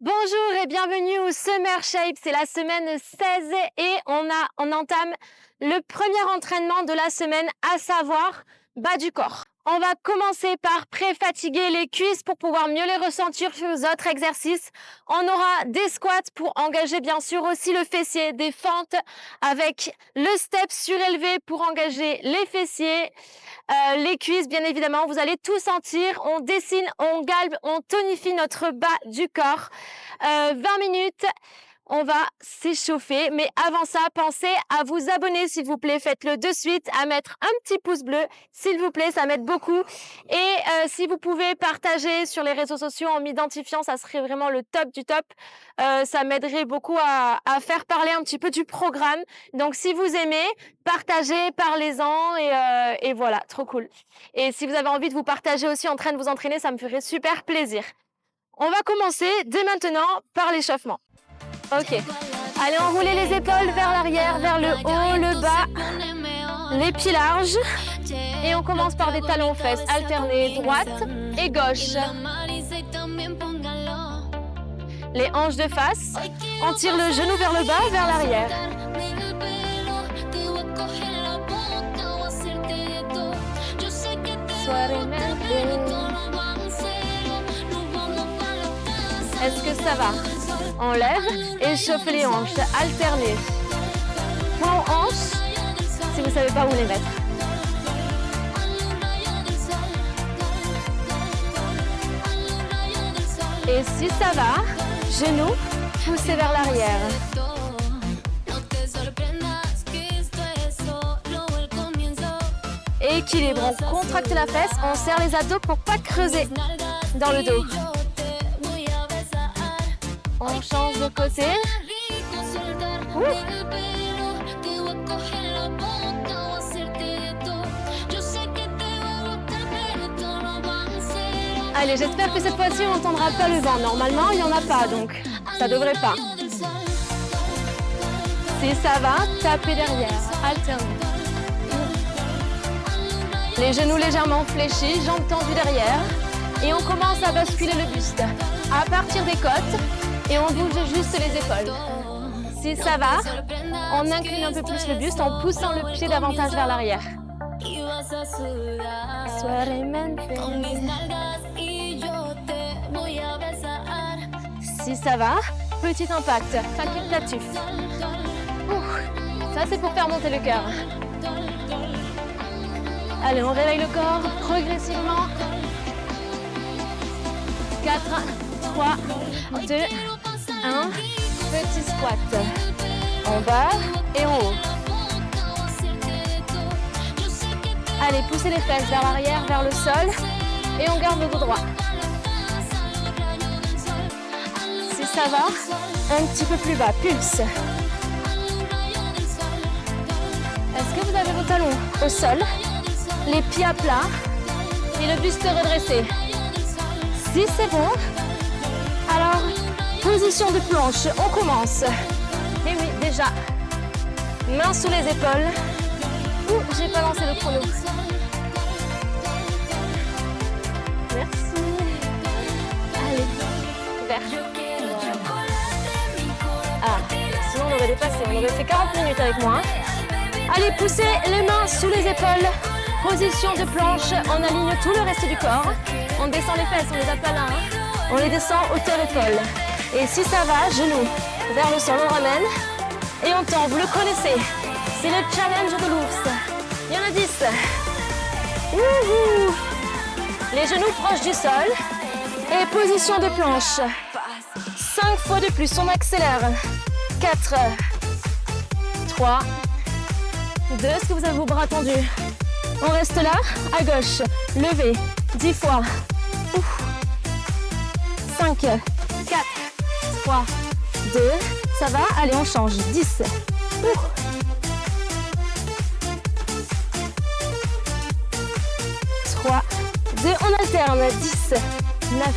Bonjour et bienvenue au Summer Shape, c'est la semaine 16 et on entame le premier entraînement de la semaine, à savoir bas du corps. On va commencer par pré-fatiguer les cuisses pour pouvoir mieux les ressentir sur les autres exercices. On aura des squats pour engager bien sûr aussi le fessier, des fentes avec le step surélevé pour engager les fessiers, les cuisses bien évidemment. Vous allez tout sentir, on dessine, on galbe, on tonifie notre bas du corps. 20 minutes. On va s'échauffer, mais avant ça, pensez à vous abonner s'il vous plaît. Faites-le de suite, à mettre un petit pouce bleu, s'il vous plaît, ça m'aide beaucoup. Et si vous pouvez partager sur les réseaux sociaux en m'identifiant, ça serait vraiment le top du top. Ça m'aiderait beaucoup à faire parler un petit peu du programme. Donc si vous aimez, partagez, parlez-en et voilà, trop cool. Et si vous avez envie de vous partager aussi en train de vous entraîner, ça me ferait super plaisir. On va commencer dès maintenant par l'échauffement. Ok, allez enrouler les épaules vers l'arrière, vers le haut, le bas, les pieds larges. Et on commence par des talons aux fesses alternés, droite et gauche. Les hanches de face, on tire le genou vers le bas, vers l'arrière. Est-ce que ça va? On lève et chauffe les hanches, alternez. Point aux hanches, si vous ne savez pas où les mettre. Et si ça va, genoux poussés vers l'arrière. Équilibre, on contracte la fesse, on serre les abdos pour ne pas creuser dans le dos. On change de côté. Allez, j'espère que cette fois-ci on n'entendra pas le vent. Normalement, il n'y en a pas, donc ça devrait pas. Si ça va, tapez derrière, alternez. Les genoux légèrement fléchis, jambes tendues derrière. Et on commence à basculer le buste à partir des côtes. Et on bouge juste les épaules. Si ça va, on incline un peu plus le buste en poussant le pied davantage vers l'arrière. Si ça va, petit impact, facultatif. Ça c'est pour faire monter le cœur. Allez, on réveille le corps progressivement. 4, 3, 2, 1, petit squat, en bas et en haut. Allez, poussez les fesses vers l'arrière, vers le sol et on garde le dos droit. Si ça va, un petit peu plus bas, pulse. Est-ce que vous avez vos talons au sol, les pieds à plat et le buste redressé? Si c'est bon, alors position de planche, on commence. Et oui, déjà, main sous les épaules. Ouh, j'ai pas lancé le chrono. Merci. Allez, vert. Ah, sinon on aurait dépassé, on aurait fait 40 minutes avec moi. Hein. Allez, poussez les mains sous les épaules. Position de planche, on aligne tout le reste du corps. On descend les fesses, on les a pas là. Hein. On les descend hauteur épaule. Et si ça va, genoux vers le sol, on ramène. Et on tombe, vous le connaissez. C'est le challenge de l'ours. Il y en a 10. Wouhou. Les genoux proches du sol. Et position de planche. 5 fois de plus, on accélère. 4, 3, 2. Est-ce que vous avez vos bras tendus? On reste là, à gauche. Levez, 10 fois. 5, 4, 3, 2. Ça va? Allez, on change. 10. 3, 2. On alterne. 10, 9.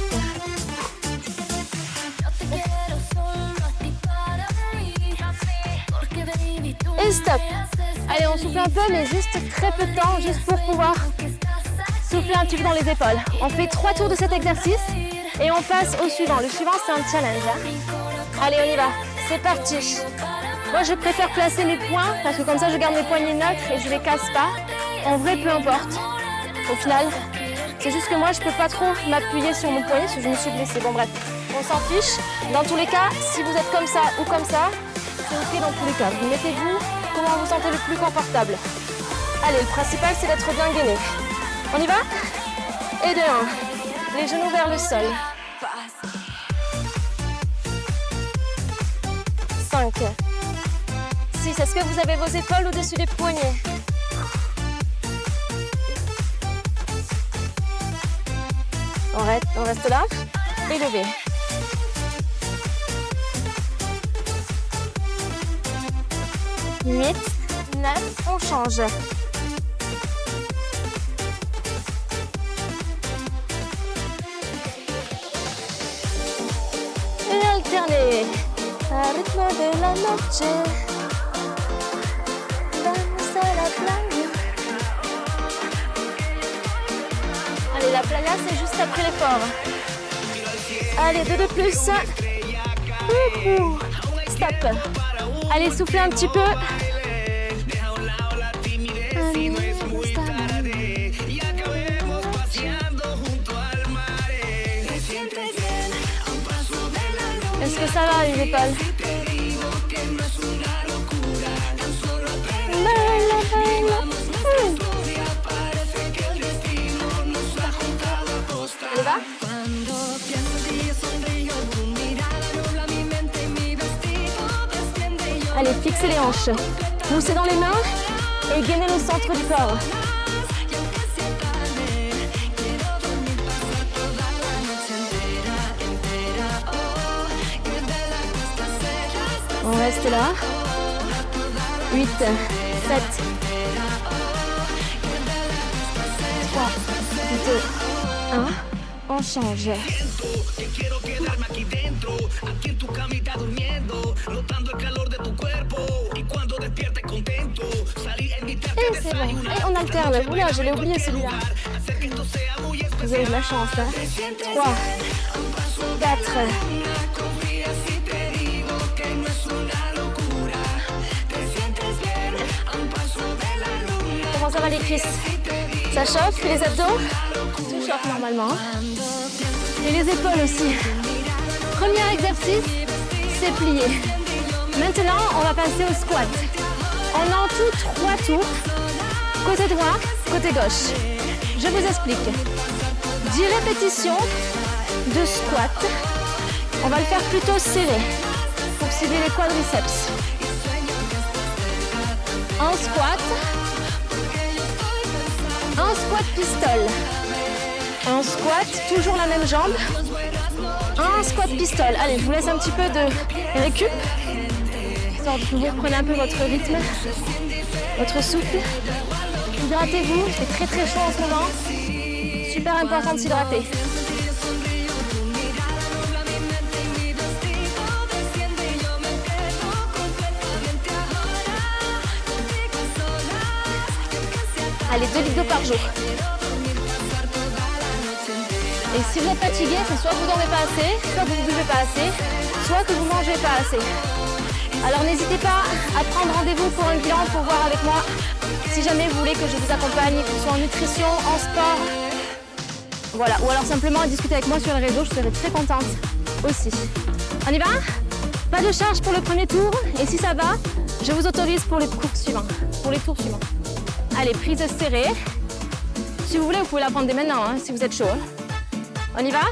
Et stop. Allez, on souffle un peu, mais juste très peu de temps, juste pour pouvoir souffler un petit peu dans les épaules. On fait 3 tours de cet exercice. Et on passe au suivant. Le suivant, c'est un challenge. Hein. Allez, on y va. C'est parti. Moi, je préfère placer mes poings parce que comme ça, je garde mes poignets neutres et je les casse pas. En vrai, peu importe. Au final, c'est juste que moi, je peux pas trop m'appuyer sur mon poignet parce que je me suis blessée. Bon, bref, on s'en fiche. Dans tous les cas, si vous êtes comme ça ou comme ça, c'est ok dans tous les cas. Vous mettez-vous comment vous sentez le plus confortable. Allez, le principal, c'est d'être bien gainé. On y va? Et de 1. Les genoux vers le sol. 5. 6. Est-ce que vous avez vos épaules au-dessus des poignets? On reste là. Et levé. 8, 9, on change. Et alterner. Al ritmo de la noche. Vamos a la playa. Allez, la playa, c'est juste après l'effort. Allez, 2 de plus. Stop. Allez, soufflez un petit peu. Est-ce que ça va, les épaules? Allez, va. Allez, fixez les hanches. Poussez dans les mains et gainez le centre du corps. On reste là. 8, 7, 3, 2, 1. On change. Et c'est bon. Et on alterne. Oula, je l'ai oublié celui-là. Vous avez de la chance, hein. 3, 4. Comment ça va les cuisses? Ça chauffe? Les abdos? Tout chauffe normalement. Et les épaules aussi. Premier exercice, c'est plier. Maintenant, on va passer au squat. On a en tout 3 tours. Côté droit, côté gauche. Je vous explique. 10 répétitions de squat. On va le faire plutôt serré pour cibler les quadriceps. Un squat pistole. Un squat, toujours la même jambe. Un squat pistole. Allez, je vous laisse un petit peu de récup. Histoire que vous prenez un peu votre rythme, votre souffle. Hydratez-vous, il fait très très chaud en ce moment. Super important de s'hydrater. Allez, 2 litres d'eau par jour. Et si vous êtes fatigué, c'est soit que vous dormez pas assez, soit que vous ne buvez pas assez, soit que vous ne mangez pas assez. Alors n'hésitez pas à prendre rendez-vous pour un bilan pour voir avec moi si jamais vous voulez que je vous accompagne, que ce soit en nutrition, en sport. Voilà, ou alors simplement à discuter avec moi sur les réseaux, je serai très contente aussi. On y va? Pas de charge pour le premier tour et si ça va, je vous autorise pour les cours suivants, pour les tours suivants. Allez, prise serrée. Si vous voulez, vous pouvez la prendre dès maintenant, hein, si vous êtes chaud. On y va?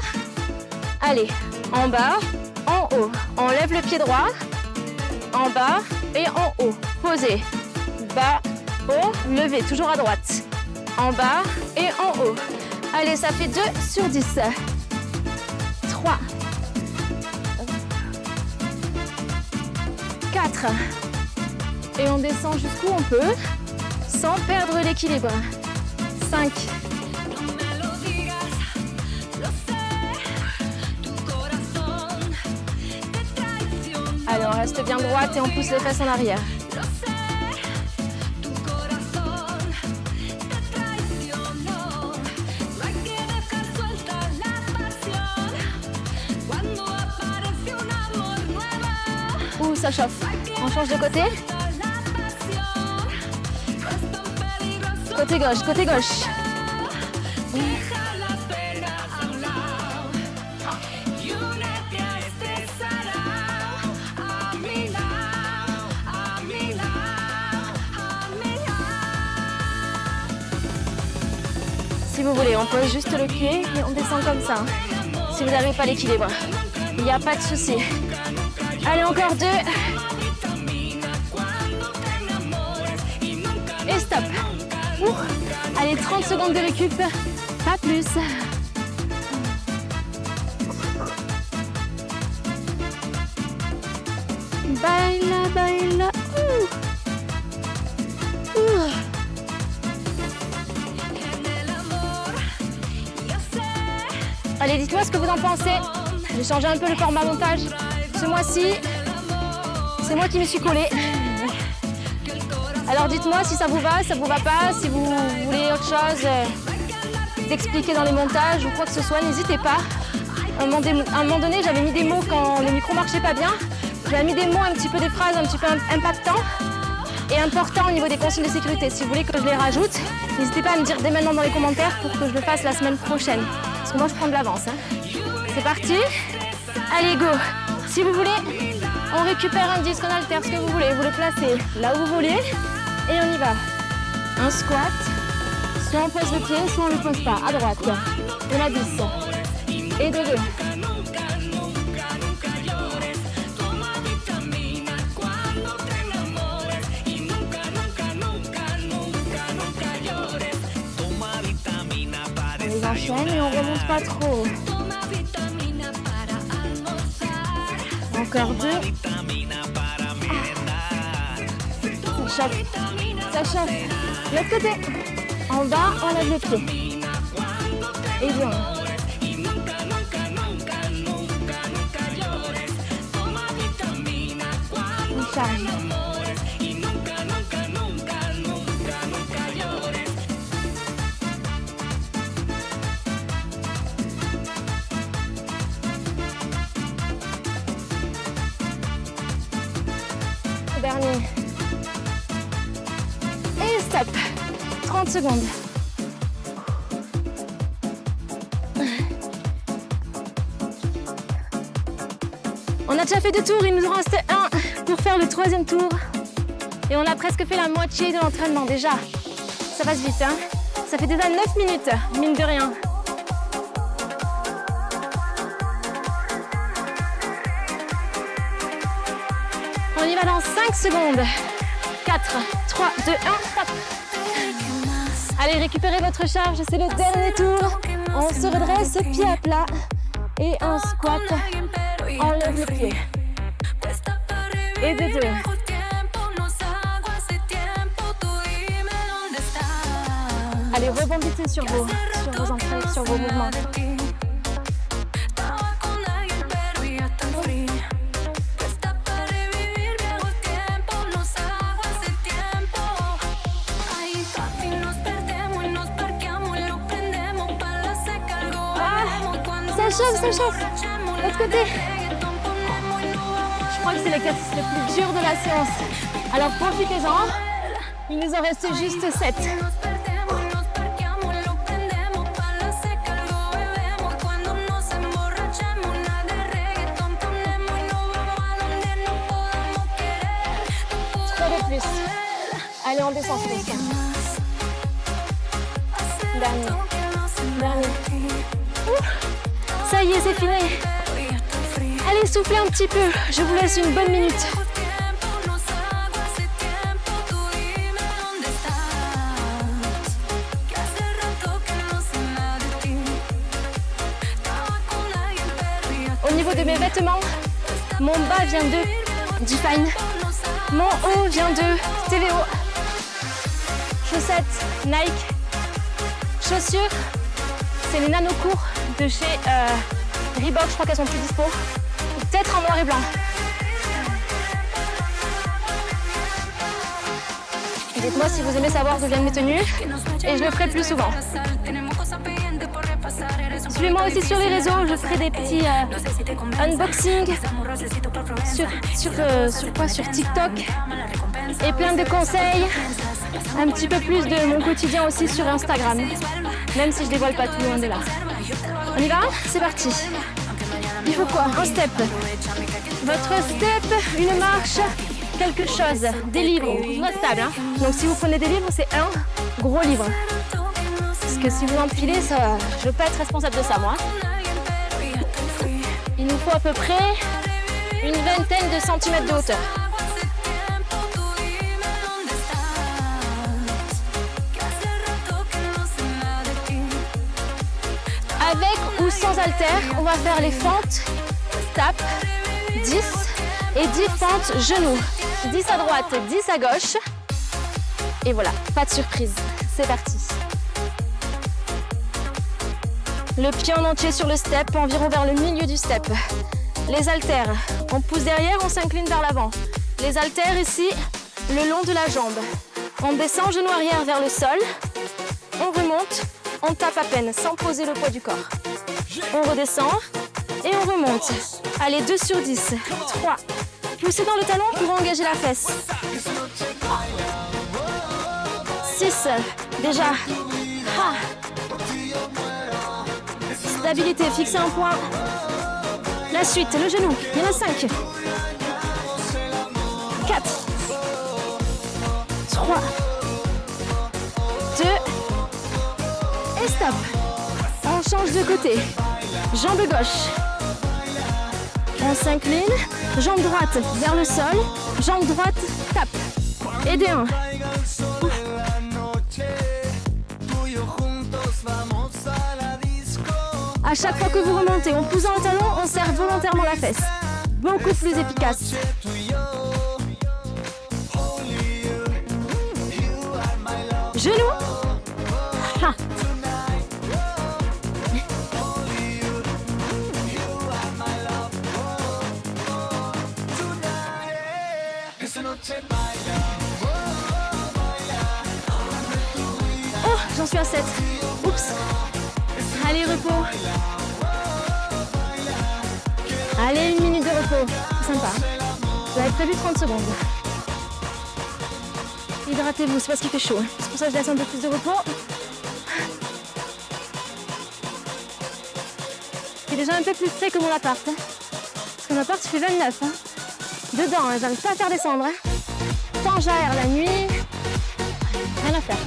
Allez, en bas, en haut. On lève le pied droit, en bas et en haut. Posez. Bas, haut, levez, toujours à droite. En bas et en haut. Allez, ça fait 2 sur 10. 3. 4. Et on descend jusqu'où on peut, sans perdre l'équilibre. 5. Allez, on reste bien droite et on pousse les fesses en arrière. 6. Ouh, ça chauffe. On change de côté. Côté gauche, côté gauche. Si vous voulez, on pose juste le pied et on descend comme ça. Si vous n'arrivez pas à l'équilibre, il n'y a pas de souci. Allez, encore 2. Et stop. Allez, 30 secondes de récup, pas plus. Baila, baila. Allez, dites-moi ce que vous en pensez. J'ai changé un peu le format montage. Ce mois-ci, c'est moi qui me suis collée. Alors dites-moi si ça vous va pas, si vous voulez autre chose d'expliquer dans les montages ou quoi que ce soit, n'hésitez pas. À un moment donné, j'avais mis des mots quand le micro marchait pas bien. J'avais mis des mots, un petit peu des phrases un petit peu impactants et importants au niveau des consignes de sécurité. Si vous voulez que je les rajoute, n'hésitez pas à me dire dès maintenant dans les commentaires pour que je le fasse la semaine prochaine. Parce que moi, je prends de l'avance. C'est parti. Allez, go. Si vous voulez, on récupère un disque, on altère ce que vous voulez. Vous le placez là où vous voulez. Et on y va. Un squat. Soit on pose le pied, soit on ne le pose pas. À droite. On a 10. Et de 2. On les enchaîne et on ne remonte pas trop. Encore 2. Ça chauffe. Ça chauffe. L'autre côté. En bas, on lève les pieds. Et bien. On charge. Dernier. Et stop. 30 secondes. On a déjà fait 2 tours, il nous en reste 1 pour faire le 3e tour. Et on a presque fait la moitié de l'entraînement déjà. Ça passe vite, hein. Ça fait déjà 9 minutes, mine de rien. On y va dans 5 secondes. 4, 3, 2, 1, stop. Allez, récupérez votre charge, c'est le dernier tour. On se redresse, pied à plat. Et un squat. On lève le pied. Et de 2. Allez, rebondissez sur vos entrées, sur vos mouvements. Ça chauffe. L'autre côté. Je crois que c'est l'exercice le plus dur de la séance. Alors profitez-en. Il nous en reste juste 7. Allez, on descend sur le sol. Dernier. Ça y est, c'est fini. Allez, soufflez un petit peu. Je vous laisse une bonne minute. Au niveau de mes vêtements, mon bas vient de Define. Mon haut vient de TVO. Chaussettes Nike. Chaussures, c'est les nano courts de chez Reebok. Je crois qu'elles sont plus dispo. Peut-être en noir et blanc. Dites-moi si vous aimez savoir d'où viennent mes tenues et je le ferai plus souvent. Suivez-moi aussi sur les réseaux, je ferai des petits unboxings sur TikTok et plein de conseils, un petit peu plus de mon quotidien aussi sur Instagram, même si je dévoile pas tout loin de là. On y va? C'est parti. Il faut quoi? Un step. Votre step, une marche, quelque chose, des livres, notables. Hein. Donc si vous prenez des livres, c'est un gros livre. Parce que si vous empilez, ça, je ne veux pas être responsable de ça, moi. Il nous faut à peu près une vingtaine de centimètres de hauteur. Avec ou sans haltère, on va faire les fentes, step, 10 et 10 fentes genoux. 10 à droite, 10 à gauche. Et voilà, pas de surprise. C'est parti. Le pied en entier sur le step, environ vers le milieu du step. Les haltères, on pousse derrière, on s'incline vers l'avant. Les haltères ici, le long de la jambe. On descend, genou arrière vers le sol. On remonte, on tape à peine, sans poser le poids du corps. On redescend et on remonte. Allez, 2 sur 10. 3. Poussez dans le talon pour engager la fesse. 6. Déjà. Ah. Stabilité, fixez un point. La suite, le genou. Il y en a 5. 4. 3. 2. Et stop. On change de côté. Jambe gauche. On s'incline. Jambe droite vers le sol. Jambe droite, tape. Et des 1. À chaque fois que vous remontez, on pousse dans le talon, on serre volontairement la fesse. Beaucoup plus efficace. Genou. Ha. Oh, j'en suis à 7. Oups. Allez, repos. Allez, 1 minute de repos. C'est sympa. J'avais prévu 30 secondes. Hydratez-vous, c'est parce qu'il fait chaud. C'est pour ça que je laisse un peu plus de repos. C'est déjà un peu plus frais que mon appart. Hein. Parce que mon appart, il fait 29. Hein. Dedans, hein, j'arrive pas à faire descendre. Hein. Quand j'aère la nuit, rien à faire.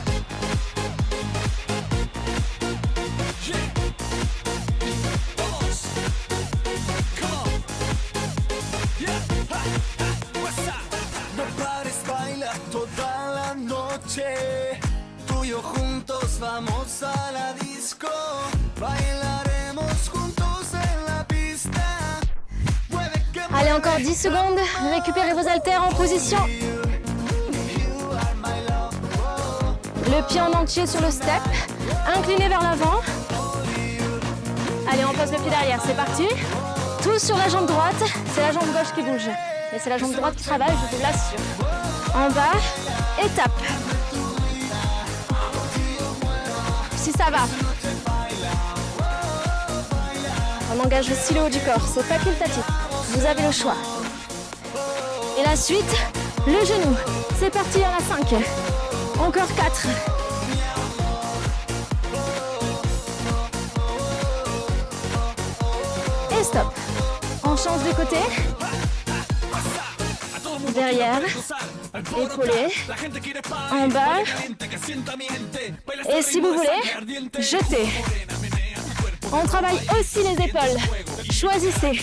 Tú y yo juntos vamos a la disco, bailaremos juntos en la pista. Allez, encore 10 secondes. Récupérez vos haltères en position. Le pied en entier sur le step. Incliné vers l'avant. Allez, on pose le pied derrière. C'est parti. Tous sur la jambe droite. C'est la jambe gauche qui bouge. Mais c'est la jambe droite qui travaille, je vous l'assure. En bas. Et tape. Si ça va. On engage le stylo haut du corps, c'est facultatif. Vous avez le choix. Et la suite, le genou. C'est parti, il y en a 5. Encore 4. Et stop. On change de côté. Derrière, épaulé, en bas, et si vous voulez, jetez. On travaille aussi les épaules. Choisissez.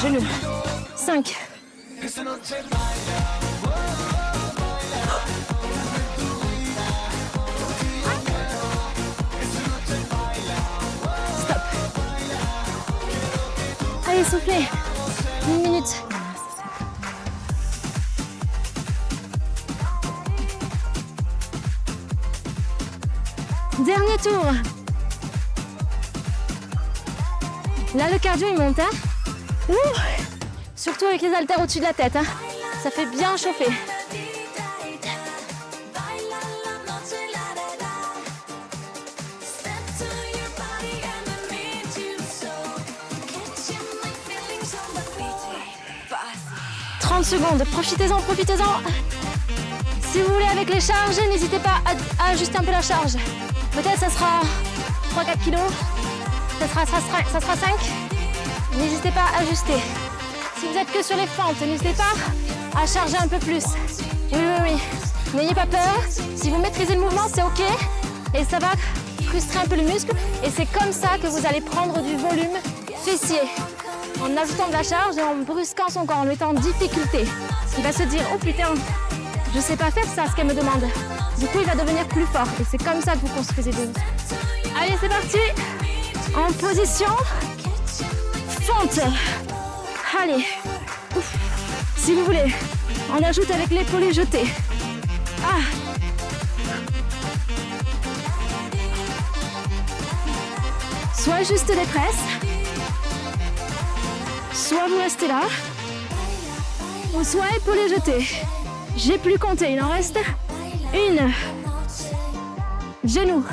Genoux. 5. Allez, soufflez. 1 minute. Dernier tour. Là, le cardio, il monte. Hein. Ouh. Surtout avec les haltères au-dessus de la tête. Hein. Ça fait bien chauffer. « 30 secondes, profitez-en, profitez-en. Si vous voulez avec les charges, n'hésitez pas à ajuster un peu la charge. Peut-être ça sera 3-4 kilos, ça sera 5. N'hésitez pas à ajuster. Si vous êtes que sur les fentes, n'hésitez pas à charger un peu plus. Oui, oui, oui. N'ayez pas peur. Si vous maîtrisez le mouvement, c'est OK. Et ça va frustrer un peu le muscle. Et c'est comme ça que vous allez prendre du volume fessier. En ajoutant de la charge et en brusquant son corps, en le mettant en difficulté. Il va se dire, oh putain, je sais pas faire ça, ce qu'elle me demande. Du coup, il va devenir plus fort. Et c'est comme ça que vous construisez des muscles. Allez, c'est parti. En position fente. Allez. Ouf. Si vous voulez, on ajoute avec l'épaule jetée. Ah. Soit juste des presses, soit vous restez là, ou soit épaulé jeté. J'ai plus compté, il en reste une. Genou.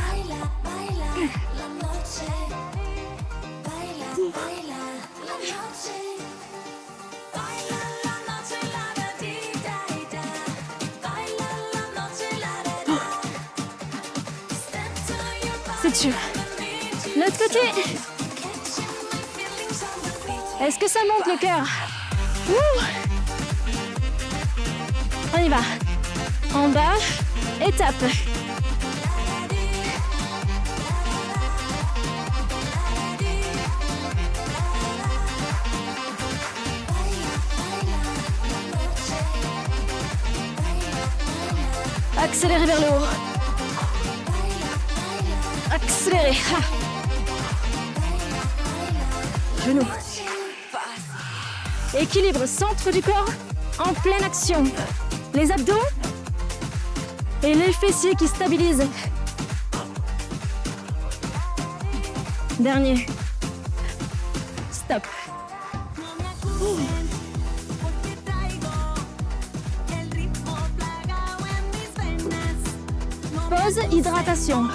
C'est sûr. L'autre côté. Est-ce que ça monte le cœur? On y va. En bas, étape. Accélérez vers le haut. Accélérez. Ah. Genoux. Équilibre, centre du corps en pleine action. Les abdos et les fessiers qui stabilisent. Dernier. Stop. Pause, hydratation.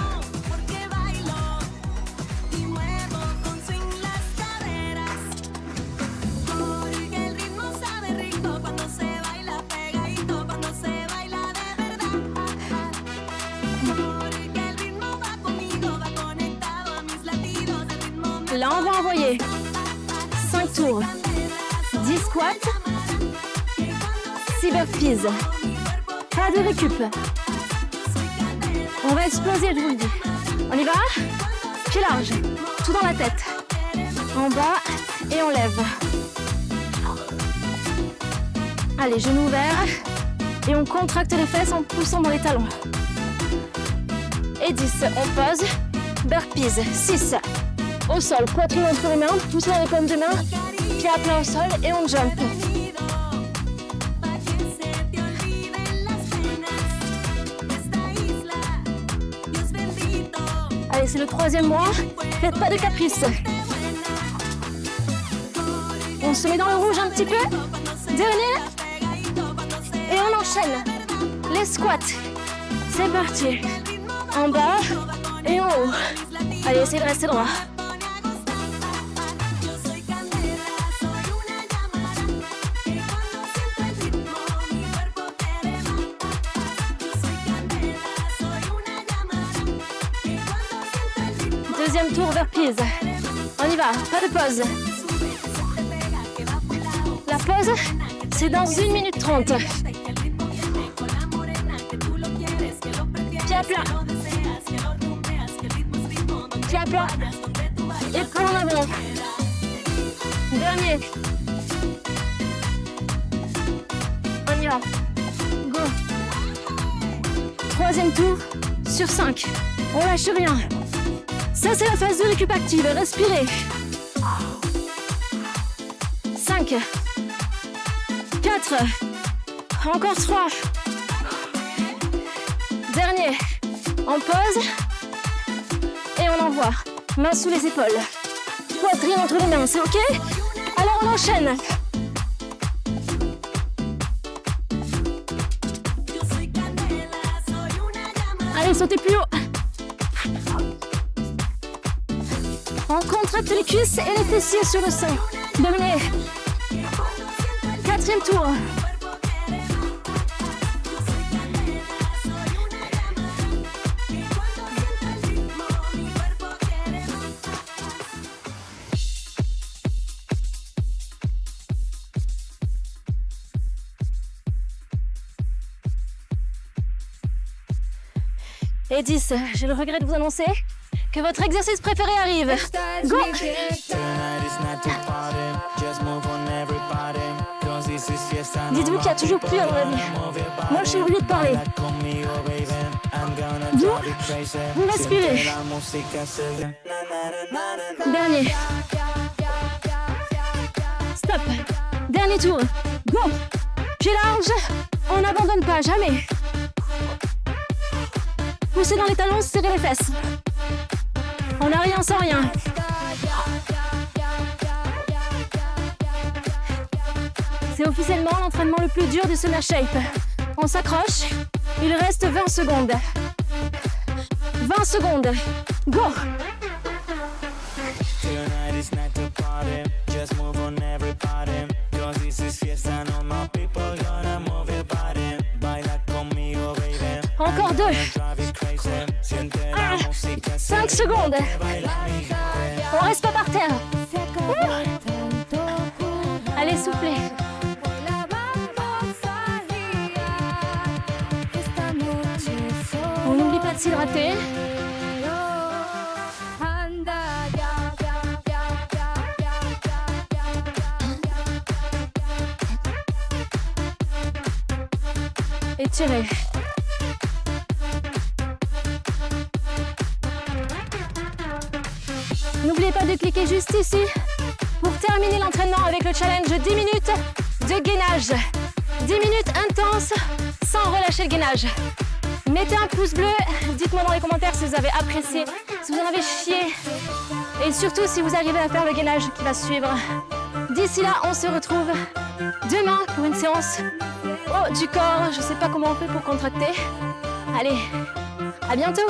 Là, on va envoyer 5 tours, 10 squats, 6 burpees. Pas de récup. On va exploser, je vous le dis. On y va? Pied large, tout dans la tête. En bas et on lève. Allez, genoux ouverts. Et on contracte les fesses en poussant dans les talons. Et 10, on pose. Burpees, 6. Au sol, poitrine entre les mains, poussez dans les paumes de main, pied à plat au sol et on jump. Allez, c'est le 3e mois, faites pas de caprice. On se met dans le rouge un petit peu, dernier, et on enchaîne. Les squats, c'est parti. En bas et en haut. Allez, essayez de rester droit. Deuxième tour burpees. On y va, pas de pause. La pause, c'est dans 1 minute 30. Pied à plat. Pied à plat. Et puis en avant. Dernier. On y va. Go. 3e tour sur 5. On lâche rien. Ça, c'est la phase de récup active. Respirez. 5. 4. Encore 3. Dernier. On pose. Et on envoie. Main sous les épaules. poitrine entre les mains, c'est ok? Alors on enchaîne. Allez, sautez plus haut. On contracte les cuisses et les fessiers sur le sein. Dominé. 4e tour. Et 10, j'ai le regret de vous annoncer que votre exercice préféré arrive. Go! Dites-vous qu'il y a toujours plus à mon avis. Moi, je suis obligée de parler. Vous respirez. Dernier. Stop. Dernier tour. Go! Pied large. On n'abandonne pas, jamais. Poussez dans les talons, serrez les fesses. On n'a rien sans rien. C'est officiellement l'entraînement le plus dur du Summer Shape. On s'accroche. Il reste 20 secondes. 20 secondes. Go! Encore 2. 5 secondes. On reste pas par terre. Allez, soufflez. On n'oublie pas de s'hydrater. Étirez. N'oubliez pas de cliquer juste ici pour terminer l'entraînement avec le challenge 10 minutes de gainage. 10 minutes intenses sans relâcher le gainage. Mettez un pouce bleu, dites-moi dans les commentaires si vous avez apprécié, si vous en avez chié et surtout si vous arrivez à faire le gainage qui va suivre. D'ici là, on se retrouve demain pour une séance haut du corps. Je sais pas comment on fait pour contracter. Allez, à bientôt!